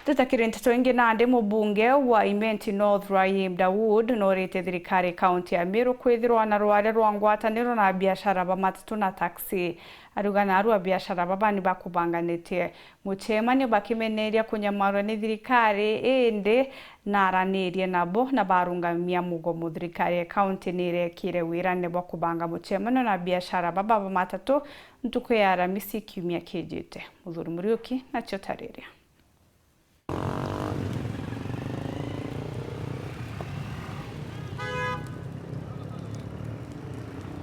Tutakire nteto ingi nandi mubunge wa Imenti North Rahim Dawood norite thirikari kaunti ya Meru kwithirwa na rware rwa ngwataniro na biashara ba matatu na taxi. Aruga na arua biashara baba ni bakubanganitie muchemanio bakimeneria kunyamarwa ni thirikari indi na aranirie nabo na barungamia mugomo thirikari ya kaunti nirekire wirane bwa kubanga muchemanio na biashara baba ba matatu ntuku ya Aramisi kiumia kijite. Muthuri Muriuki na Chotariria.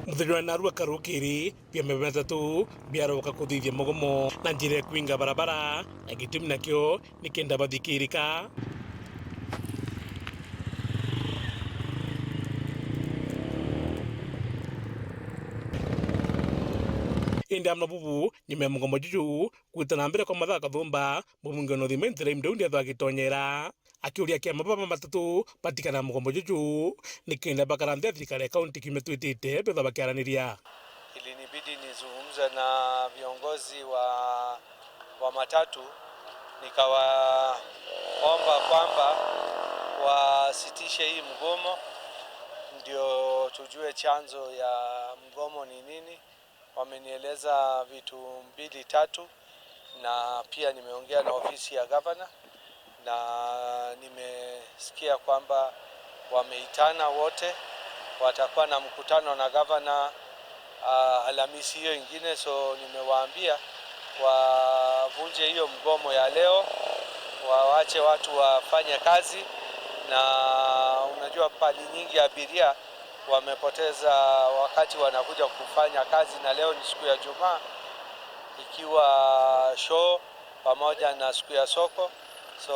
Muthirwa na arua karukiri pia memetatu biaroka kuthithia mugomo na njira kuinga barabara na gitumi nakio nikenda bathikirika inda mabubu nyime mugomo juju kwitana mbere kwa mathaka thumba mubunge no Imenti Rahim Dawood athagitonyera akiuria kia mababa matatu batikana mugomo juju nikenda bakarambia thirikari ya kaunti kimetwitite betha bakiaraniria. Ilinibidi nizungumza na viongozi wa matatu nikawaomba kwamba wasitishe hii mgomo ndio tujue chanzo ya mgomo ni nini. Wamenieleza vitu 2-3 na pia nimeongea na ofisi ya governor na nimesikia kwamba wameitana wote, watakuwa na mkutano na governor Alhamisi hiyo ingine. So nimewaambia wavunje hiyo mgomo ya leo, waache watu wafanye kazi, na unajua pali nyingi abiria wamepoteza wakati wanakuja kufanya kazi, na leo ni siku ya Jumaa ikiwa show pamoja na siku ya soko. So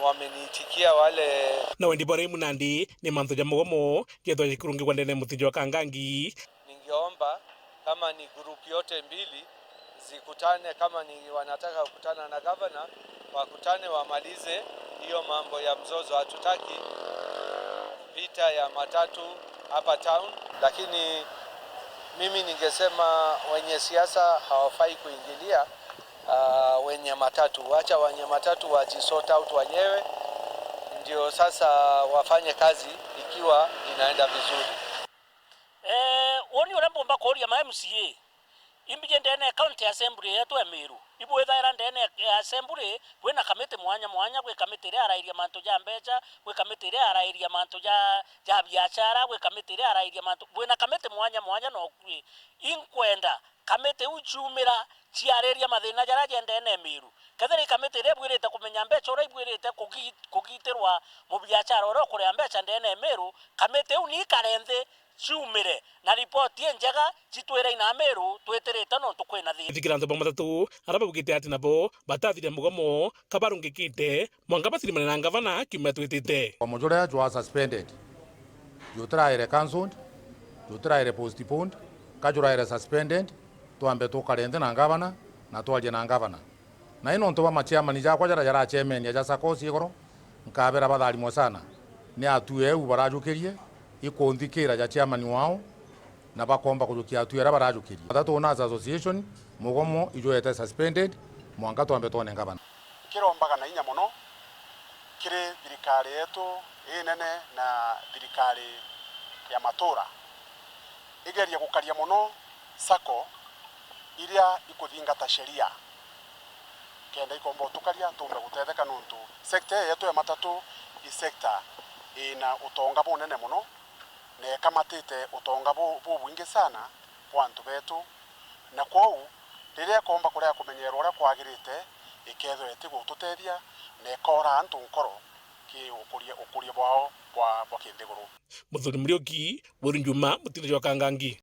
wameniitikia wale na wendi bora munandi ni mantho ja mugomo kietho gikurungi kwa ndene muthijo Kangangi. Ningeomba kama ni group yote mbili zikutane, kama ni wanataka kukutana na governor wakutane, wamalize hiyo mambo ya mzozo. Hatutaki vita ya matatu hapa town, lakini mimi ningesema wenye siasa hawafai kuingilia wenye matatu. Wacha wenye matatu wajisort out wenyewe, ndio sasa wafanye kazi ikiwa inaenda vizuri. Woni urembo mbako ya MCA imbije ndene county assembly yetu ya Meru ibu ethaira ndene assembly wena kamete mwanya gwe kamete ria arairia mantu ja mbeca, gwe kamete ria arairia mantu ja biashara, gwe kamete ria arairia mantu wena kamete mwanya no kwi inkwenda kamete uchumira ciareria mathina jara jendene Meru kathiri kamete ria bwirite kumenya mbeca ora ibwirite kugitirwa mu biashara ora kuria mbeca ndene Meru kamete uni karenthe ciumire na ripoti njega citwira ina Meru tweterete no tukwina thi thikirantho ba matatu araba bugite ati nabo batathire mugomo kabarungikite mwanga basirimana na gavana kimetwitite mujure jwa suspended jutraire cancelled jutraire postponed kajuraire suspended twambe tukarende na gavana na twaje na gavana na ino ntoba machiama ni jakwa jara chairman ya sakosi igoro nkabera batharimo sana ni atue u barajukirie ikonthikira ja chairman wao na bakomba kujukia atuera barajukirie batatu na association mugomo ijoete suspended mwanga twambe tone ngabana kirombaga na inya muno kiri thirikari yetu inene na thirikari ya matura igeria gukaria muno sako iria ikuthingata sheria kenda ikomba tukaria tumbe gutetheka nuntu sector yetu ya matatu i sector ina utonga bunene muno ne kamatite utonga bwingi sana bwantu betu, na kwou riria komba kuria kumenyerwa ura kwagirite iketho eti gututethia ne kora antu nkoro ki ukuria bwao bwa kinthiguru. Muthuri Muriuki Njuma mutinde wa Kangangi.